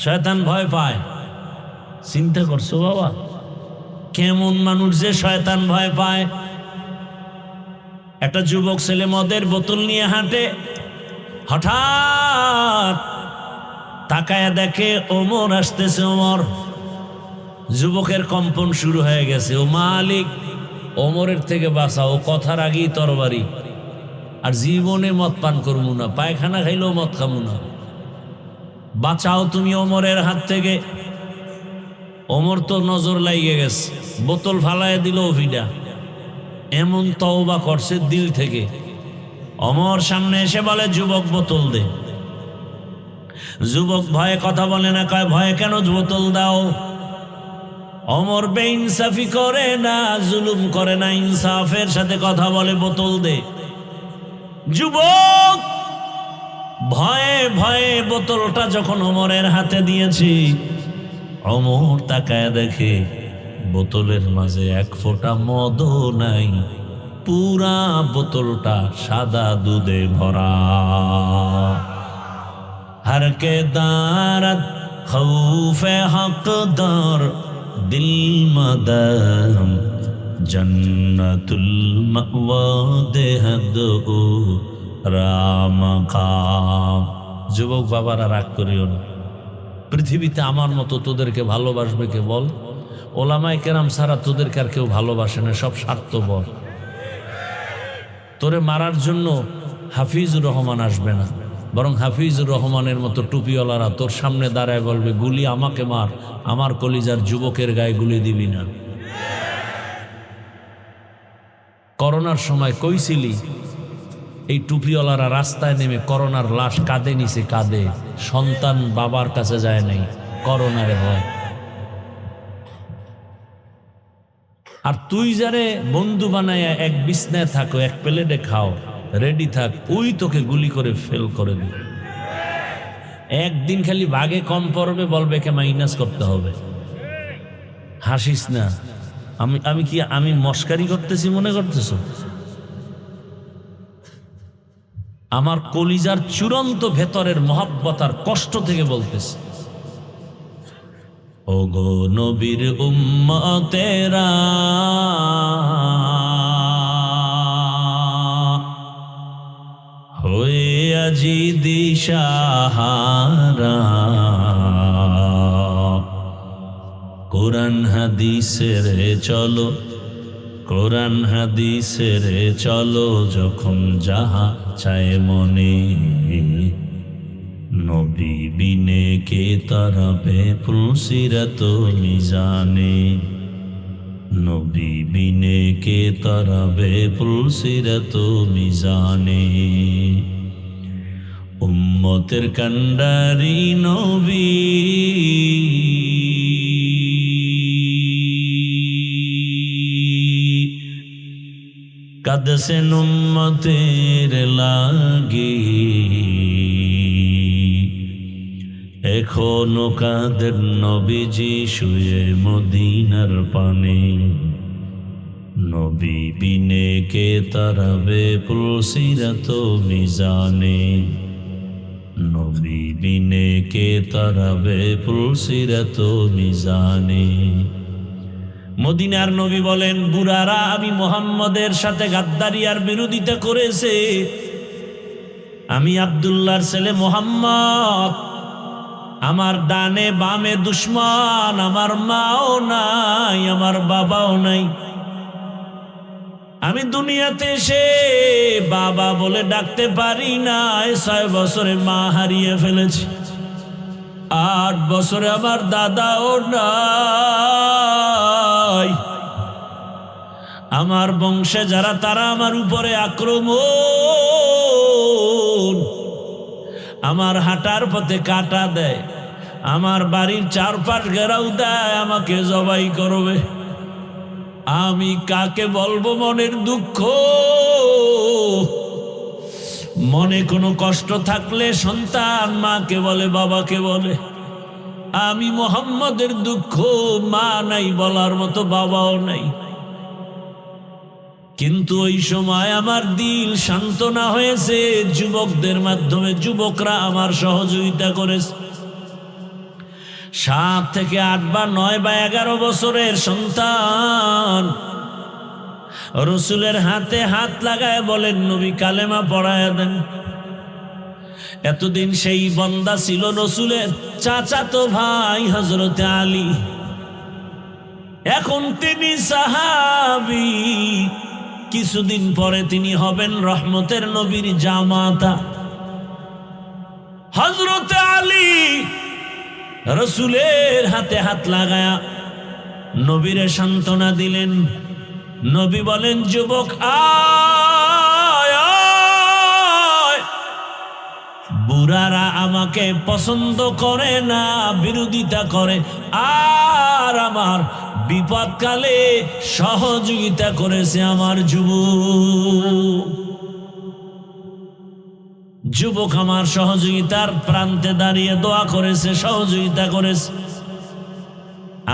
শয়তান ভয় পায়। চিন্তা করছো বাবা, কেমন মানুষ যে শয়তান ভয় পায়? একটা যুবক ছেলে মদের বোতল নিয়ে হাঁটে, হঠাৎ তাকায়া দেখে ওমর আসতেছে। ওমর, যুবকের কম্পন শুরু হয়ে গেছে। ও মালিক, ওমরের থেকে বাঁচাও, কথার আগেই তরবারি। আর জীবনে মদ পান করবো না, পায়খানা খাইলেও মদ খাবো না, বাঁচাও তুমি ওমরের হাত থেকে। ওমর তো নজর লাগিয়ে গেছে, বোতল ফালাইয়া দিল ভিডা। এমন তওবা করছে দিল থেকে। ওমর সামনে এসে বলে, যুবক বোতল দে। যুবক ভয়ে কথা বলে না, কয় ভয়ে কেন, বোতল দাও। ওমর বেইনসাফি করে না, জুলুম করে না, ইনসাফের সাথে কথা বলে, বোতল দে। যুবক ভয়ে ভয়ে বোতলটা যখন ওমরের হাতে দিয়েছি, ওমর তাকায় দেখে বোতলের মাঝে এক ফোঁটা মদও নাই, পুরা বোতলটা সাদা দুধে ভরা। हर के दारत खौफे हकदार दिल मदम जन्नतुल मअवा देहद রামাকাম। যুবক বাবারা রাগ করিও না, পৃথিবীতে আমার মতো তোদেরকে ভালোবাসবে কে বল? ওলামায়ে কেরাম ছাড়া তোদেরকে আর কেউ ভালোবাসে না, সব স্বার্থপর। তোরে মারার জন্য হাফিজুর রহমান আসবে না, বরং হাফিজুর রহমানের মতো টুপিওয়ালারা তোর সামনে দাঁড়ায় বলবে, গুলি আমাকে মার, আমার কলিজার যুবকের গায়ে গুলি দিবি না। করোনার সময় কইছিলি, এই টুপিওয়ালারা রাস্তায় নেমে করোনার লাশ কাঁধে নিছে, কাঁধে। সন্তান বাবার কাছে যায় নাই, করোনার ভয়। আর তুই যারে বন্ধু বানায়া এক বিছনায় থাকো, এক প্লেটে খাও, রেডি থাক, ওই তোকে গুলি করে ফেল করে দিবে। একদিন খালি ভাগে কম পড়বে, বলবে কে মাইনাস করতে হবে। হাসিস না। আমি কি আমি মস্কারি করতেছি মনে করতেছো? আমার কলিজার চূড়ান্ত ভেতরের মহব্বত আর কষ্ট থেকে বলতেছি। ওগো নবীর উম্মতেরা, হয়ে আজি দিশাহারা কোরআন হাদিসের চলো, কোরআন হাদিসের চলো, যখন যাহা চায় মনে। নবী বিনে কে তারাবে ফুলসিরাত মিজানে, নবী বিনে কে তারাবে ফুলসিরাত মিজানে। উম্মতের কান্ডারি নবী কাঁদছেন উম্মতের লাগি, এখনো কাঁদেন নবীজি শুয়ে মদিনার পানে। নবী বিনে কে তারাবে ফুলসিরাত মিজানে, নবী বিনে কে তারাবে ফুলসিরাত মিজানে। মদিনার নবী বলেন, বুড়ারা আমি মুহাম্মদের সাথে গাদ্দারি আর বিরোধিতা করেছে, আমি আব্দুল্লাহর ছেলে মুহাম্মদ, আমার ডানে বামে দুশ্মন, আমার মাও নাই, আমার বাবাও নাই। আমি দুনিয়াতে এসে বাবা বলে ডাকতে পারি না, 6 বছরে মা হারিয়ে ফেলেছি, 8 বছরে আমার দাদাও নাই। আমার বংশে যারা তারা আমার উপরে আক্রমণ, আমার হাঁটার পথে কাটা দেয়, আমার বাড়ির চারপাশ ঘেরাও দেয়, আমাকে জবাই করবে। আমি কাকে বলবো মনের দুঃখ? মনে কোনো কষ্ট থাকলে সন্তান মাকে বলে, বাবাকে বলে। আমি মুহাম্মদের দুঃখ, মা নাই বলার মতো, বাবাও নাই। কিন্তু ওই সময় আমার দিল সান্ত্বনা হয়েছে যুবকদের মাধ্যমে, যুবকরা আমার সহযোগিতা করেছে। 7 থেকে 8 বা 9 বা 11 বছরের সন্তান রসুলের হাতে হাত লাগায় বলেন, নবী কালেমা পড়ায় দেন। এতদিন সেই বন্দা ছিল রসুলের চাচাতো ভাই হযরতে আলী, এখন তিনি সাহাবী, কিছুদিন পরে তিনি হবেন রহমতের নবীর জামাতা। হযরতে আলী রসুলের হাতে হাত লাগায়া নবীরে সান্ত্বনা দিলেন। নবী বলেন, যুবক আয় আয়, বুড়ারা আমাকে পছন্দ করে না, বিরোধিতা করে, আর আমার বিপদকালে সহযোগিতা করেছে আমার যুবক আমার সহযোগিতার প্রান্তে দাঁড়িয়ে দোয়া করেছে, সহযোগিতা করেছে।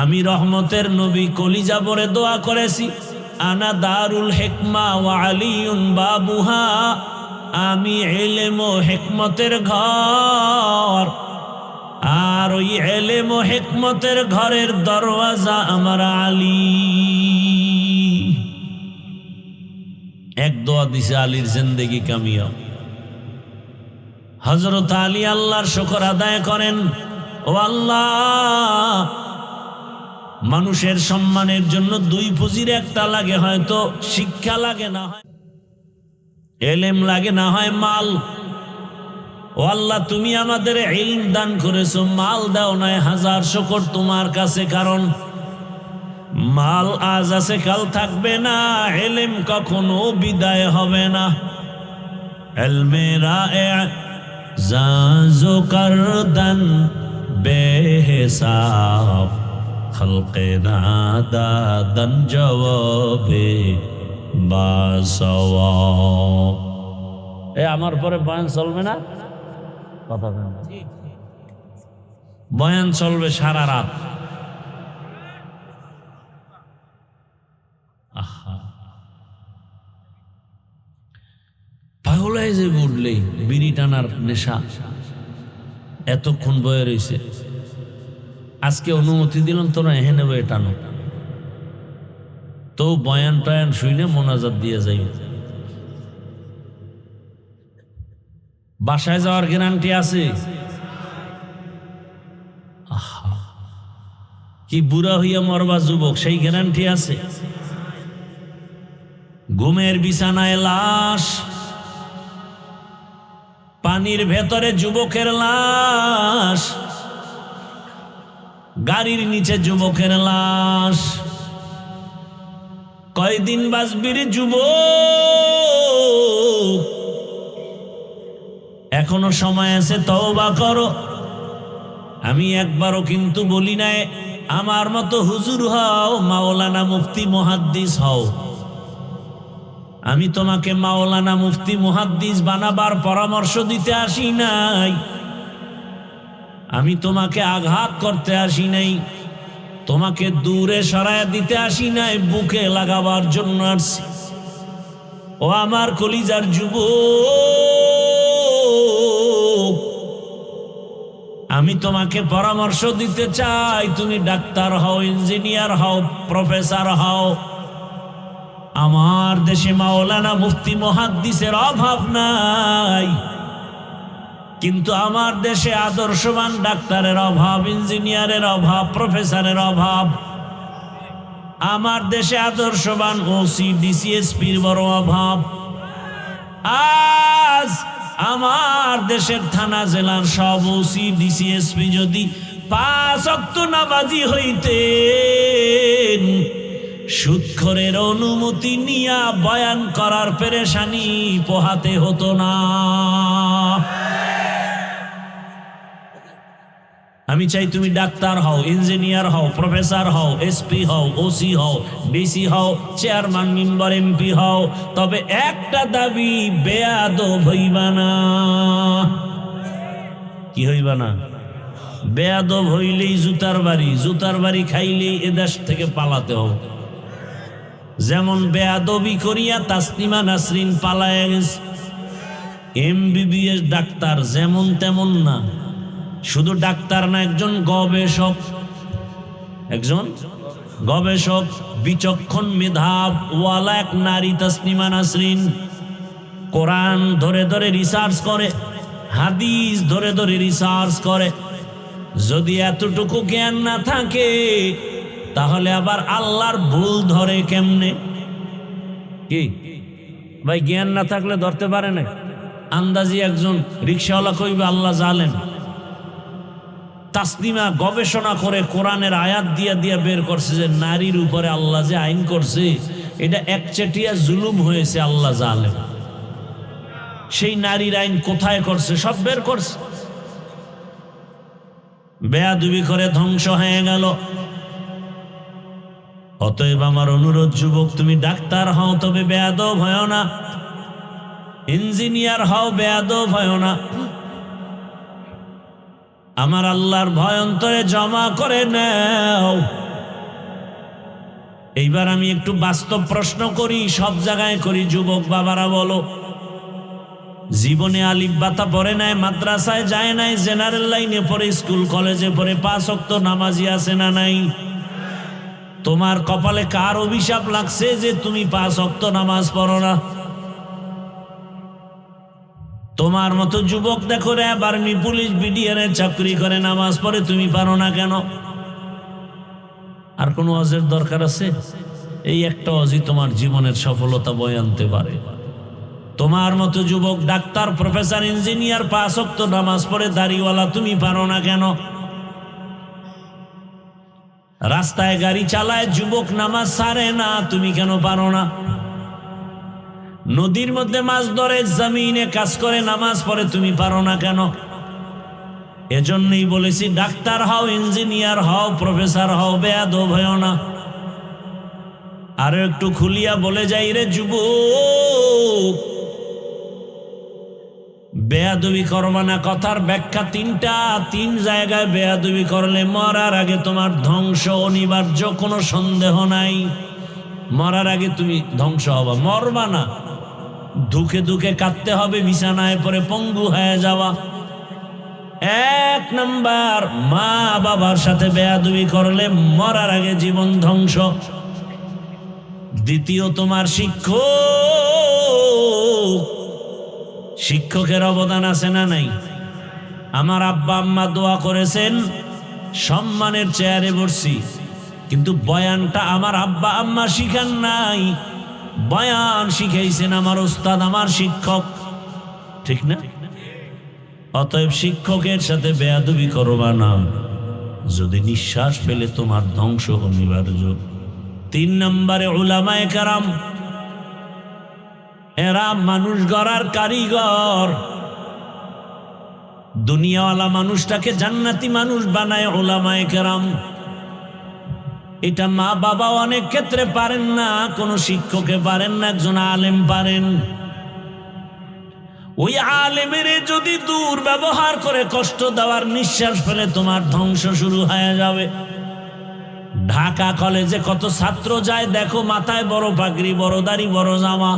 আমি রহমতের নবী কলিজা ভরে দোয়া করেছি, আনা দারুল হিকমা ওয়া আলিয়ুন বাবুহা, আমি ইলম ও হিকমতের ঘর, আর ওই ইলম ও হিকমতের ঘরের দরওয়াজা আমার আলী। এক দোয়া দিছে, আলীর জিন্দেগি কামিয়াব। হযরত আলী আল্লাহর শুকর আদায় করেন, ও আল্লাহ, মানুষের সম্মানের জন্য 2 পুঁজির একটা লাগে, হয়তো শিক্ষা লাগে, না হয় ইলম লাগে, না হয় মাল। ও আল্লাহ, তুমি আমাদের ইলম দান করেছো, মাল দাও নাই, 1000 শুকর তোমার কাছে, কারণ মাল আজ আছে কাল থাকবে না, ইলম কখনো বিদায় হবে না। ইলমে রায়ে জাজো করদন বেহিসাব, খলকে দাদান জবাবে বাসওয়াব। আমার পরে বয়ান চলবে না, কথা বয়ান চলবে সারা রাত। পাগলায় যে উঠলেই বিড়ি টানার নেশা, এতক্ষণ বয়ে রয়েছে, আজকে অনুমতি দিলাম তোরা এহেনে বয়ে টানো, তো বয়ান টয়ান শুইলে মোনাজাত দিয়ে যাই। বাসায় যাওয়ার গ্যারান্টি আছে? কি বুড়া হইয়া মরবা যুবক, সেই গ্যারান্টি আছে? ঘুমের বিছানায় লাশ, পানির ভেতরে যুবকের লাশ, গাড়ির নিচে যুবকের লাশ। কয়দিন বাঁচবি রে যুবক? এখনো সময় আছে, তওবা করো। আমি একবারও কিন্তু বলি নাই আমার মতো হুজুর হও, মাওলানা মুফতি মুহাদ্দিস হও। আমি তোমাকে মাওলানা মুফতি মুহাদ্দিস বানাবার পরামর্শ দিতে আসি নাই। আমি তোমাকে আঘাত করতে আসি নাই, তোমাকে দূরে সরায়া দিতে আসি নাই, বুকে লাগাবার জন্য আসছি। ও আমার কলিজার যুবক, আমি তোমাকে পরামর্শ দিতে চাই, তুমি ডাক্তার হও, ইঞ্জিনিয়ার হও, প্রফেসর হও। আমার দেশে মাওলানা মুফতি মুহাদ্দিসের অভাব নাই, কিন্তু আমার দেশে আদর্শবান ডাক্তারের অভাব, ইঞ্জিনিয়ারের অভাব, প্রফেসরের অভাব। আমার দেশে আদর্শবান ওসি ডিসিএসপির বড় অভাব। আজ আমার দেশের থানা জেলার সব ওসি ডিসিএসপি যদি 5 ওয়াক্ত নামাজি হইতেন, সুদখোরের অনুমতি নিয়া বয়ান করার পেরেশানি পোহাতে হতো না। আমি চাই তুমি ডাক্তার হও, ইঞ্জিনিয়ার হও, প্রফেসর হও, এসপি হও, ওসি হও, ডিসি হও, চেয়ারম্যান, মেম্বার, এমপি হও, তবে একটা দাবি, বেয়াদব হইবা না। কি হইবা না? বেয়াদব হইলেই জুতার বাড়ি, জুতার বাড়ি খাইলেই এদেশ থেকে পালাতে হবে। যেমন বেয়াদবি করিয়া তাসলিমা নাসরিন পালায় গেছে। এমবিবিএস ডাক্তার যেমন তেমন না, শুধু ডাক্তার না, একজন গবেষক, একজন গবেষক, বিচক্ষণ মেধাব ওয়ালা এক নারী তাসলিমা নাসরিন। কোরআন ধরে ধরে রিসার্চ করে, হাদিস ধরে ধরে রিসার্চ করে। যদি এতটুকু জ্ঞান না থাকে, তাহলে আবার আল্লাহর ভুল ধরে কেমনে? কি ভাই, জ্ঞান না থাকলে ধরতে পারে না? আন্দাজি একজন রিক্সাওয়ালা কইবে আল্লাহ জালেম। তাসলিমা গবেষণা করে কোরআনের আয়াত দিয়া দিয়া বের করছে যে নারীর উপরে আল্লাহ যে আইন করছে, এটা একচেটিয়া জুলুম হয়েছে, আল্লাহ জালেম। সেই নারীর আইন কোথায় করছে সব বের করছে। বেয়াদবি করে ধ্বংস হয়ে গেল। অতএব আমার অনুরোধ, যুবক, তুমি ডাক্তার হও, তবে বেয়াদব হয় না। ইঞ্জিনিয়ার হও, বেয়াদব হয় না। আমার আল্লাহর ভয় অন্তরে জমা করে নাও। এইবার আমি একটু বাস্তব প্রশ্ন করি, সব জায়গায় করি। যুবক বাবারা বলো, জীবনে আলিফ বাতা পড়ে নাই, মাদ্রাসায় যায় নাই, জেনারেল লাইনে পড়ে, স্কুল কলেজে পড়ে 5 ওয়াক্ত নামাজি আছে না নাই? তোমার কপালে কার অভিশাপ লাগছে যে তুমি 5 ওয়াক্ত নামাজ পড়ো না? তোমার মতো যুবক দেখো রে, আর্মি, পুলিশ, বিডিআর চাকরি করে, নামাজ পড়ে, তুমি পারো না কেন? আর কোনো ওয়াজের দরকার আছে? এই একটা ওয়াজই তোমার জীবনের সফলতা বয়ে আনতে পারে। তোমার মতো যুবক ডাক্তার, প্রফেসর, ইঞ্জিনিয়ার 5 ওয়াক্ত নামাজ পড়ে, দাড়িওয়ালা, তুমি পারো না কেন? রাস্তায় গাড়ি চালায় যুবক, নামাজ ছাড়ে না, তুমি কেন পারো না? নদীর মধ্যে মাছ ধরে, জমিনে কাজ করে, নামাজ পড়ে, তুমি পারো না কেন? এজন্যই বলেছি, ডাক্তার হও, ইঞ্জিনিয়ার হও, প্রফেসর হও, বেয়াদব হও না। আরো একটু খুলিয়া বলে যাই রে যুবক, বেয়াদবি করবা না। কথার ব্যাখ্যা 3টা। 3 জায়গায় বেয়াদবি করলে মরার আগে তোমার ধ্বংস অনিবার্য, কোনো সন্দেহ নাই। মরার আগে তুমি ধ্বংস হবা, মরবা না। ধুকে ধুকে কাঁদতে হবে, বিছানায় পরে পঙ্গু হয়ে যাওয়া। 1 নাম্বার, মা বাবার সাথে বেয়াদবি করলে মরার আগে জীবন ধ্বংস। দ্বিতীয়, তোমার শিক্ষক শিক্ষকের অবদান আছে না নাই? আমার আব্বা আম্মা দোয়া করেছেন, সম্মানের চেয়ারে বসছি, কিন্তু বয়ানটা আমার আব্বা আম্মা শিখান নাই, বয়ান শিখাইছেন আমার উস্তাদ, আমার শিক্ষক। ঠিক না? অতএব শিক্ষকের সাথে বেয়াদবি করবা না, যদি নিঃশ্বাস ফেলে তোমার ধ্বংস অনিবার্য। 3 নম্বরে উলামায়ে কেরাম, এরা মানুষ গড়ার কারিগর। দুনিয়াওয়ালা মানুষটাকে জান্নাতি মানুষ বানায় উলামায়ে কেরাম। এটা মা বাবা অনেক ক্ষেত্রে পারেন না, কোন শিক্ষকে পারেন না, একজন আলেম পারেন। ওই আলেমের যদি দুর্ব্যবহার করে কষ্ট দেওয়ার, নিঃশ্বাস ফেলে তোমার ধ্বংস শুরু হয়ে যাবে। ঢাকা কলেজে কত ছাত্র যায় দেখো, মাথায় বড় পাগড়ি, বড় দাড়ি, বড় জামা,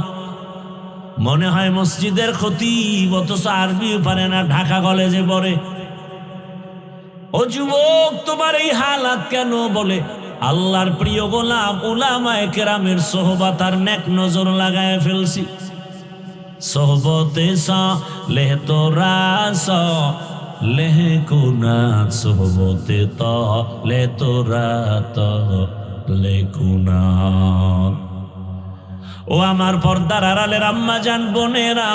মনে হয় মসজিদের খতিব, অথচ আরবিও পারে না, ঢাকা কলেজে পড়ে। ও যুবক, তোমার এই হালাত কেন? বলে আল্লাহর প্রিয় গোলাম উলামায়ে কেরামের সোহবত আর নেক নজর লাগায় ফেলছি। সোহবতে সালেহ তোরা সালেহ কুনাত, সোহবতে তালে তোরা তালে কুনাত। ও আমার পর্দার আড়ালের আম্মা জান, বোনেরা,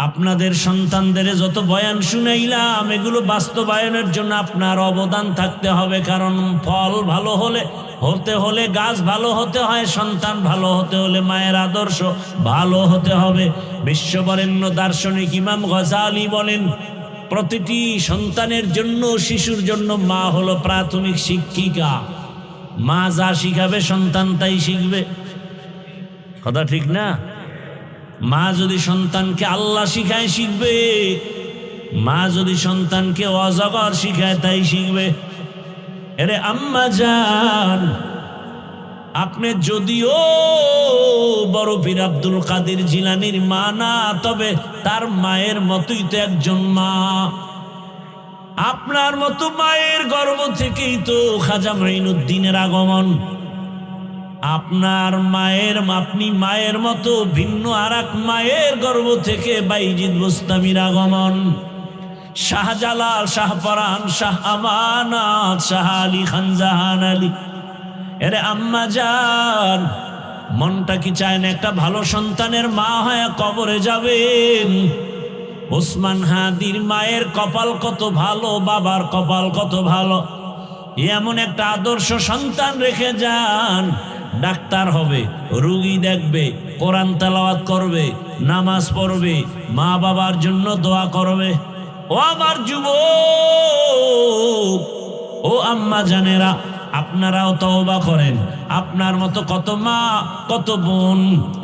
আপনাদের সন্তানদের যত বয়ান শুনাইলাম, এগুলো বাস্তবায়নের জন্য আপনার অবদান থাকতে হবে। কারণ ফল ভালো হতে হলে গাছ ভালো হতে হয়, সন্তান ভালো হতে হলে মায়ের আদর্শ ভালো হতে হবে। বিশ্ববরেণ্য দার্শনিক ইমাম গজালি বলেন, প্রতিটি সন্তানের জন্য, শিশুর জন্য মা হলো প্রাথমিক শিক্ষিকা। মা যা শিখাবে সন্তান তাই শিখবে। কথা ঠিক না? মা যদি সন্তানকে আল্লাহ শিখায় শিখবে, মা যদি সন্তানকে অজগর শিখায় তাই শিখবে। এরে আম্মা জান, আপনি যদিও বড় পীর আব্দুল কাদের জিলানীর মা না, তবে তার মায়ের মতোই তো একজন মা। আপনার মতো মায়ের গর্ভ থেকেই তো খাজা মাইনুদ্দিনের আগমন। আপনার মায়ের, আপনি মায়ের মতো ভিন্ন আর এক মায়ের গর্ভ থেকে বাইজিদ বুস্তামির আগমন। শাহজালাল, শাহপরান, শাহ আমানত, শাহ আলী খান জাহান আলী। এরে আম্মা জান, মনটা কি চায় না একটা ভালো সন্তানের মা হয়ে কবরে যাবেন? ওসমান হাদির মায়ের কপাল কত ভালো, বাবার কপাল কত ভালো। এমন একটা আদর্শ সন্তান রেখে যান, ডাক্তার হবে, রোগী দেখবে, কোরআন তেলাওয়াত করবে, নামাজ পড়বে, মা বাবার জন্য দোয়া করবে। ও আমার যুবক, ও আম্মা জানেরা, আপনারাও তওবা করেন। আপনার মতো কত মা, কত বোন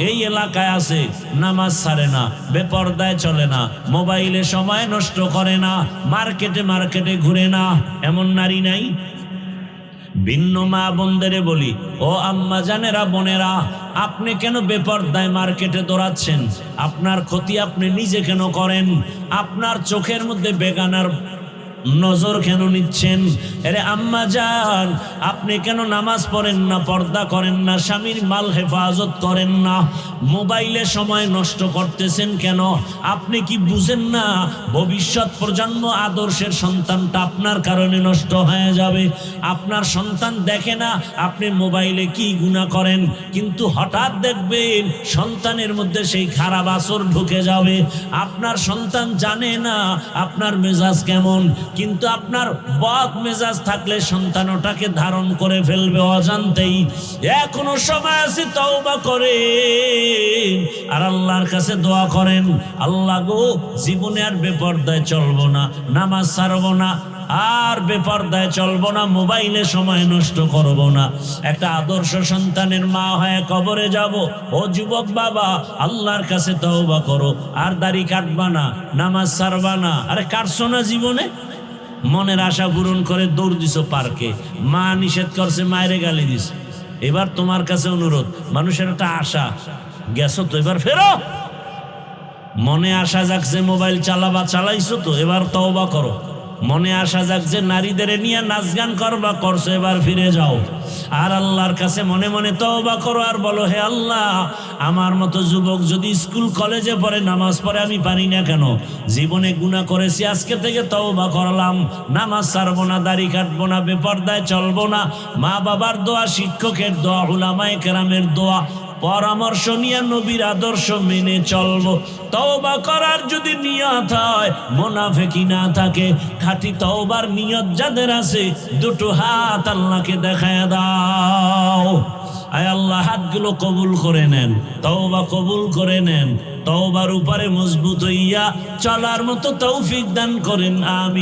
এই এলাকায় আছে, নামাজ ছাড়ে না, বেপরদায় চলে না, মোবাইলে সময় নষ্ট করে না, মার্কেটে ঘুরে না, এমন নারী নাই? ভিন্ন মা বোনদেরে বলি, ও আম্মা জানেরা, বোনেরা, আপনি কেন বেপরদায় মার্কেটে দৌড়াচ্ছেন? আপনার ক্ষতি আপনি নিজে কেন করেন? আপনার চোখের মধ্যে বেগানার নজর কেন নিচ্ছেন? আরে আম্মা জান, আপনি কেন নামাজ পড়েন না, পর্দা করেন না, স্বামীর মাল হেফাজত করেন না, মোবাইলে সময় নষ্ট করতেছেন কেন? আপনি কি বুঝেন না ভবিষ্যৎ প্রজন্ম আদর্শের সন্তানটা আপনার কারণে নষ্ট হয়ে যাবে? আপনার সন্তান দেখে না আপনি মোবাইলে কি গুনাহ করেন, কিন্তু হঠাৎ দেখবেন সন্তানের মধ্যে সেই খারাপ আসর ঢুকে যাবে। আপনার সন্তান জানে না আপনার মেজাজ কেমন, কিন্তু আপনার বদ মেজাজ থাকলে সন্তান ওটাকে ধারণ করে ফেলবে অজান্তেই। এখনো সময় আছে, তওবা করেন আর আল্লাহর কাছে দোয়া করেন, আল্লাহ গো, জীবনে আর বেপরদায় চলবো না, নামাজ ছাড়বো না, আর বেপরদায় চলবো না, মোবাইলে সময় নষ্ট করব না, একটা আদর্শ সন্তানের মা হয়ে কবরে যাব। ও যুবক বাবা, আল্লাহর কাছে তওবা করো, আর দাড়ি কাটবা না, নামাজ ছাড়বা না। আরে কাটছো না জীবনে? মনের আশা পূরণ করে দৌড় দিছো পার্কে, মা নিষেধ করছে, মায়েরে গালি দিস। এবার তোমার কাছে অনুরোধ, মানুষের একটা আশা, গেছো তো, এবার ফেরো। মনে আশা জাগছে মোবাইল চালাবা, চালাইছো তো, এবার তওবা করো। মনে আশা জাগছে নারীদের নিয়ে নাচ গান করবা, করছো, এবার ফিরে যাও। আর আল্লাহর কাছে মনে মনে তওবা করো আর বলো, হে আল্লাহ, আমার মতো যুবক যদি স্কুল কলেজে পড়ে, নামাজ পড়ে, আমি পারি না কেন? জীবনে গুনাহ করেছি, আজকে থেকে তওবা করলাম, নামাজ ছাড়বো না, দাড়ি কাটবো না, বেপরদায় চলবো না, মা বাবার দোয়া, শিক্ষকের দোয়া, উলামায়ে কেরামের দোয়া, পরামর্শ নিয়ে নবীর আদর্শ মেনে চলবো। তওবা করার যদি নিয়ত হয়, মুনাফিকি না থাকে, খাঁটি তওবার নিয়ত যাদের আছে, দুটো হাত আল্লাহকে দেখায় দাও। আয় আল্লাহ, হাতগুলো কবুল করে নেন, তওবা কবুল করে নেন, তওবার উপরে মজবুত হইয়া চলার মতো তৌফিক দান করেন, আমিন।